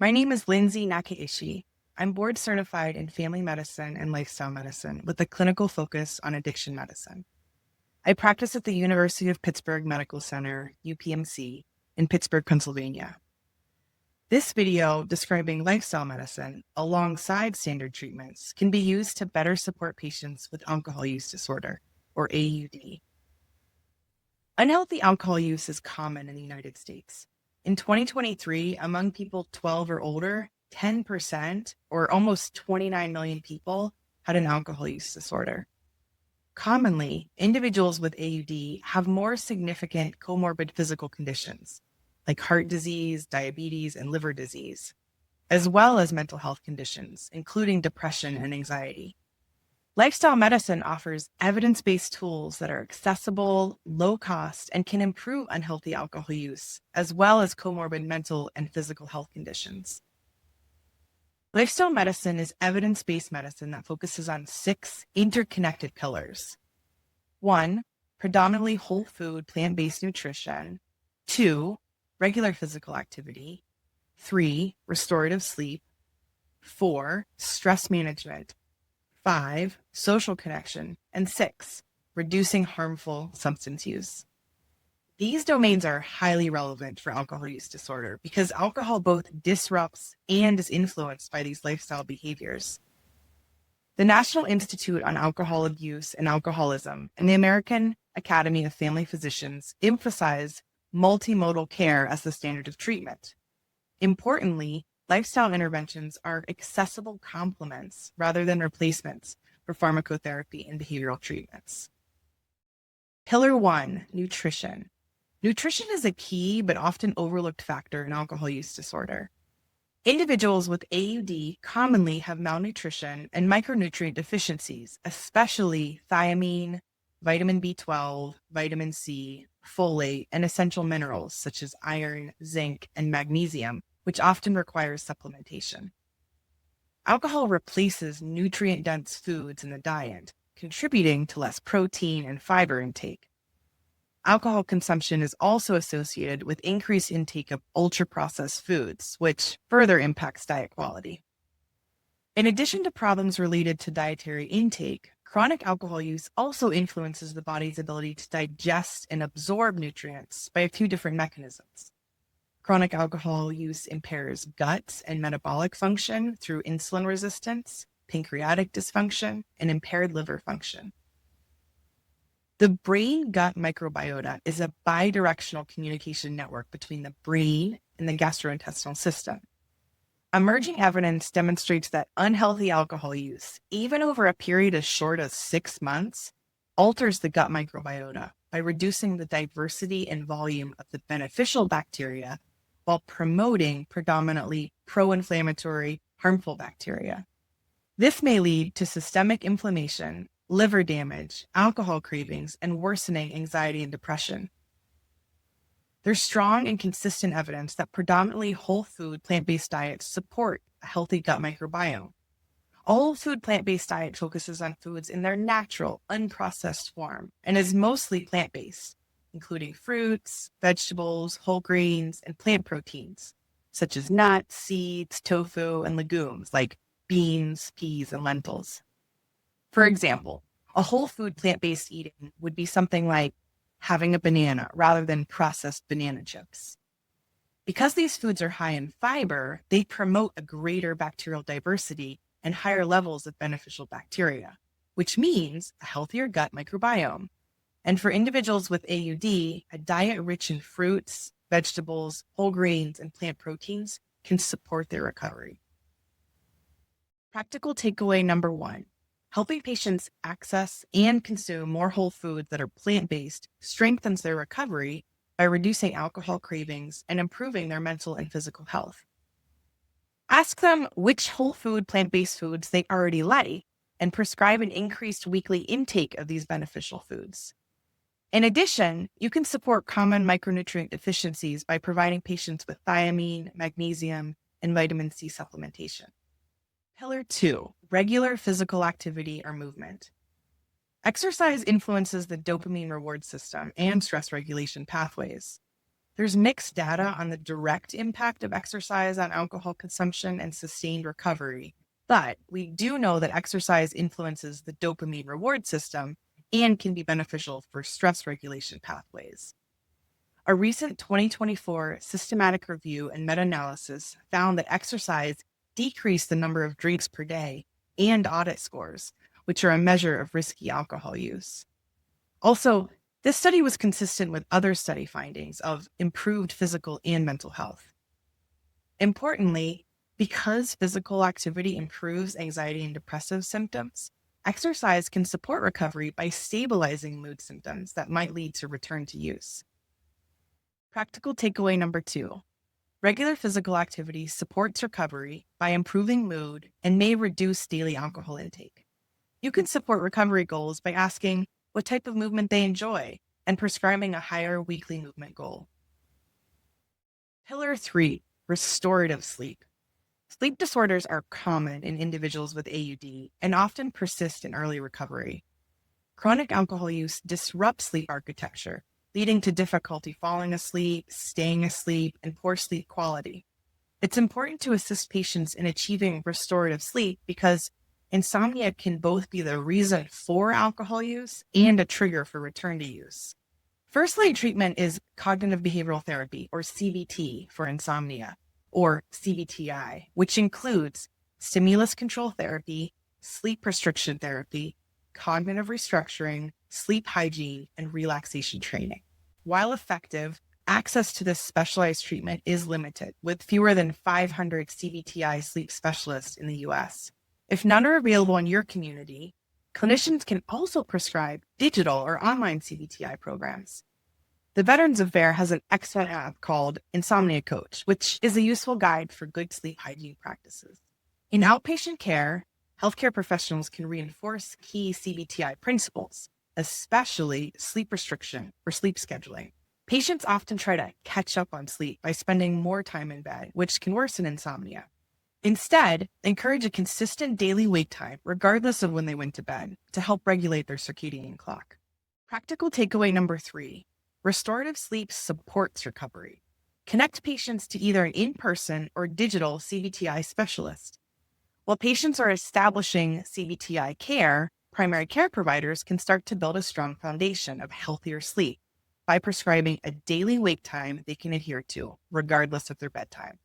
My name is Lindsay Nakaishi. I'm board certified in family medicine and lifestyle medicine with a clinical focus on addiction medicine. I practice at the University of Pittsburgh Medical Center, UPMC, in Pittsburgh, Pennsylvania. This video describing lifestyle medicine alongside standard treatments can be used to better support patients with alcohol use disorder, or AUD. Unhealthy alcohol use is common in the United States. In 2023, among people 12 or older, 10%, or almost 29 million people, had an alcohol use disorder. Commonly, individuals with AUD have more significant comorbid physical conditions, like heart disease, diabetes, and liver disease, as well as mental health conditions, including depression and anxiety. Lifestyle medicine offers evidence-based tools that are accessible, low cost, and can improve unhealthy alcohol use, as well as comorbid mental and physical health conditions. Lifestyle medicine is evidence-based medicine that focuses on 6 interconnected pillars. 1, predominantly whole food, plant-based nutrition. 2, regular physical activity. 3, restorative sleep. 4, stress management. 5, social connection. And 6, reducing harmful substance use. These domains are highly relevant for alcohol use disorder because alcohol both disrupts and is influenced by these lifestyle behaviors. The National Institute on Alcohol Abuse and Alcoholism and the American Academy of Family Physicians emphasize multimodal care as the standard of treatment. Importantly, lifestyle interventions are accessible complements rather than replacements for pharmacotherapy and behavioral treatments. Pillar 1, nutrition. Nutrition is a key but often overlooked factor in alcohol use disorder. Individuals with AUD commonly have malnutrition and micronutrient deficiencies, especially thiamine, vitamin B12, vitamin C, folate, and essential minerals such as iron, zinc, and magnesium, which often requires supplementation. Alcohol replaces nutrient-dense foods in the diet, contributing to less protein and fiber intake. Alcohol consumption is also associated with increased intake of ultra-processed foods, which further impacts diet quality. In addition to problems related to dietary intake, chronic alcohol use also influences the body's ability to digest and absorb nutrients by a few different mechanisms. Chronic alcohol use impairs gut and metabolic function through insulin resistance, pancreatic dysfunction, and impaired liver function. The brain-gut microbiota is a bidirectional communication network between the brain and the gastrointestinal system. Emerging evidence demonstrates that unhealthy alcohol use, even over a period as short as 6 months, alters the gut microbiota by reducing the diversity and volume of the beneficial bacteria while promoting predominantly pro-inflammatory, harmful bacteria. This may lead to systemic inflammation, liver damage, alcohol cravings, and worsening anxiety and depression. There's strong and consistent evidence that predominantly whole food, plant-based diets support a healthy gut microbiome. A whole food, plant-based diet focuses on foods in their natural, unprocessed form and is mostly plant-based, including fruits, vegetables, whole grains, and plant proteins, such as nuts, seeds, tofu, and legumes like beans, peas, and lentils. For example, a whole food plant-based eating would be something like having a banana rather than processed banana chips. Because these foods are high in fiber, they promote a greater bacterial diversity and higher levels of beneficial bacteria, which means a healthier gut microbiome. And for individuals with AUD, a diet rich in fruits, vegetables, whole grains, and plant proteins can support their recovery. Practical takeaway number 1. Helping patients access and consume more whole foods that are plant-based strengthens their recovery by reducing alcohol cravings and improving their mental and physical health. Ask them which whole food, plant-based foods they already like and prescribe an increased weekly intake of these beneficial foods. In addition, you can support common micronutrient deficiencies by providing patients with thiamine, magnesium, and vitamin C supplementation. Pillar 2, regular physical activity or movement. Exercise influences the dopamine reward system and stress regulation pathways. There's mixed data on the direct impact of exercise on alcohol consumption and sustained recovery, but we do know that exercise influences the dopamine reward system and can be beneficial for stress regulation pathways. A recent 2024 systematic review and meta-analysis found that exercise decreased the number of drinks per day and audit scores, which are a measure of risky alcohol use. Also, this study was consistent with other study findings of improved physical and mental health. Importantly, because physical activity improves anxiety and depressive symptoms, exercise can support recovery by stabilizing mood symptoms that might lead to return to use. Practical takeaway number 2. Regular physical activity supports recovery by improving mood and may reduce daily alcohol intake. You can support recovery goals by asking what type of movement they enjoy and prescribing a higher weekly movement goal. Pillar 3, restorative sleep. Sleep disorders are common in individuals with AUD and often persist in early recovery. Chronic alcohol use disrupts sleep architecture, leading to difficulty falling asleep, staying asleep, and poor sleep quality. It's important to assist patients in achieving restorative sleep because insomnia can both be the reason for alcohol use and a trigger for return to use. First-line treatment is cognitive behavioral therapy, or CBT, for insomnia, or CBTI, which includes stimulus control therapy, sleep restriction therapy, cognitive restructuring, sleep hygiene, and relaxation training. While effective, access to this specialized treatment is limited, with fewer than 500 CBTI sleep specialists in the US. If none are available in your community, clinicians can also prescribe digital or online CBTI programs. The Veterans Affairs has an excellent app called Insomnia Coach, which is a useful guide for good sleep hygiene practices. In outpatient care, healthcare professionals can reinforce key CBTI principles, especially sleep restriction or sleep scheduling. Patients often try to catch up on sleep by spending more time in bed, which can worsen insomnia. Instead, encourage a consistent daily wake time, regardless of when they went to bed, to help regulate their circadian clock. Practical takeaway number 3, restorative sleep supports recovery. Connect patients to either an in-person or digital CBTI specialist. While patients are establishing CBTI care, primary care providers can start to build a strong foundation of healthier sleep by prescribing a daily wake time they can adhere to, regardless of their bedtime.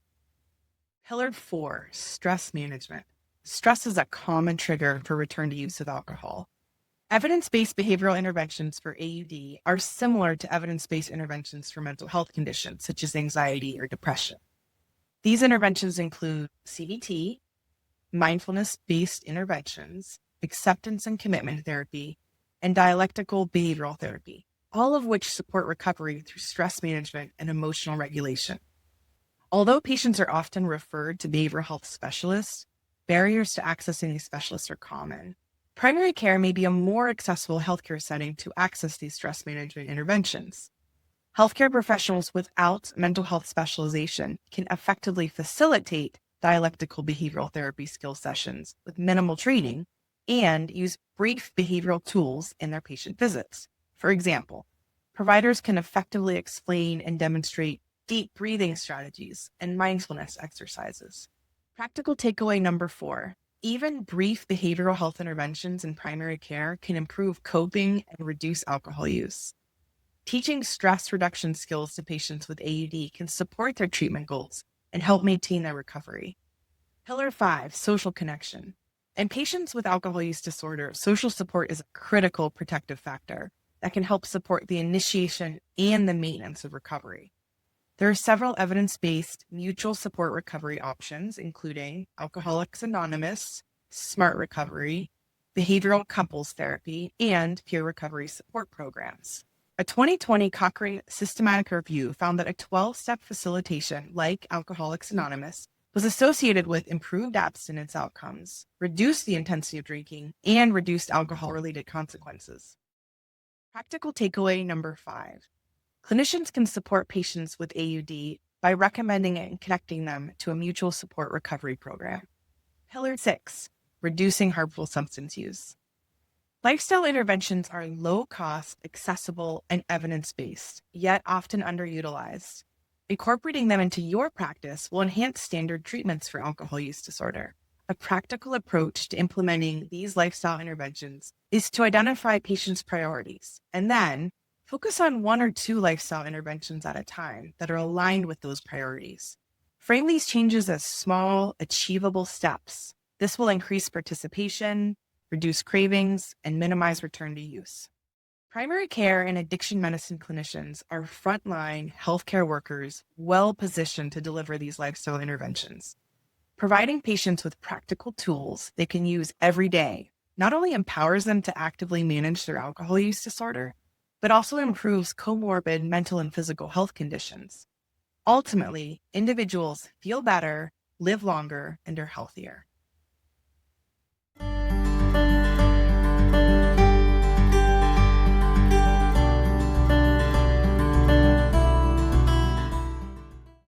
Pillar 4, stress management. Stress is a common trigger for return to use of alcohol. Evidence-based behavioral interventions for AUD are similar to evidence-based interventions for mental health conditions, such as anxiety or depression. These interventions include CBT, mindfulness-based interventions, acceptance and commitment therapy, and dialectical behavioral therapy, all of which support recovery through stress management and emotional regulation. Although patients are often referred to behavioral health specialists, barriers to accessing these specialists are common. Primary care may be a more accessible healthcare setting to access these stress management interventions. Healthcare professionals without mental health specialization can effectively facilitate dialectical behavioral therapy skill sessions with minimal training and use brief behavioral tools in their patient visits. For example, providers can effectively explain and demonstrate deep breathing strategies and mindfulness exercises. Practical takeaway number 4. Even brief behavioral health interventions in primary care can improve coping and reduce alcohol use. Teaching stress reduction skills to patients with AUD can support their treatment goals and help maintain their recovery. Pillar 5, social connection. In patients with alcohol use disorder, social support is a critical protective factor that can help support the initiation and the maintenance of recovery. There are several evidence-based mutual support recovery options, including Alcoholics Anonymous, Smart Recovery, behavioral couples therapy, and peer recovery support programs. A 2020 Cochrane systematic review found that a 12-step facilitation like Alcoholics Anonymous was associated with improved abstinence outcomes, reduced the intensity of drinking, and reduced alcohol-related consequences. Practical takeaway number 5. Clinicians can support patients with AUD by recommending and connecting them to a mutual support recovery program. Pillar 6, reducing harmful substance use. Lifestyle interventions are low cost, accessible, and evidence based, yet often underutilized. Incorporating them into your practice will enhance standard treatments for alcohol use disorder. A practical approach to implementing these lifestyle interventions is to identify patients' priorities and then focus on one or two lifestyle interventions at a time that are aligned with those priorities. Frame these changes as small, achievable steps. This will increase participation, reduce cravings, and minimize return to use. Primary care and addiction medicine clinicians are frontline healthcare workers well positioned to deliver these lifestyle interventions. Providing patients with practical tools they can use every day not only empowers them to actively manage their alcohol use disorder, but also improves comorbid mental and physical health conditions. Ultimately, individuals feel better, live longer, and are healthier.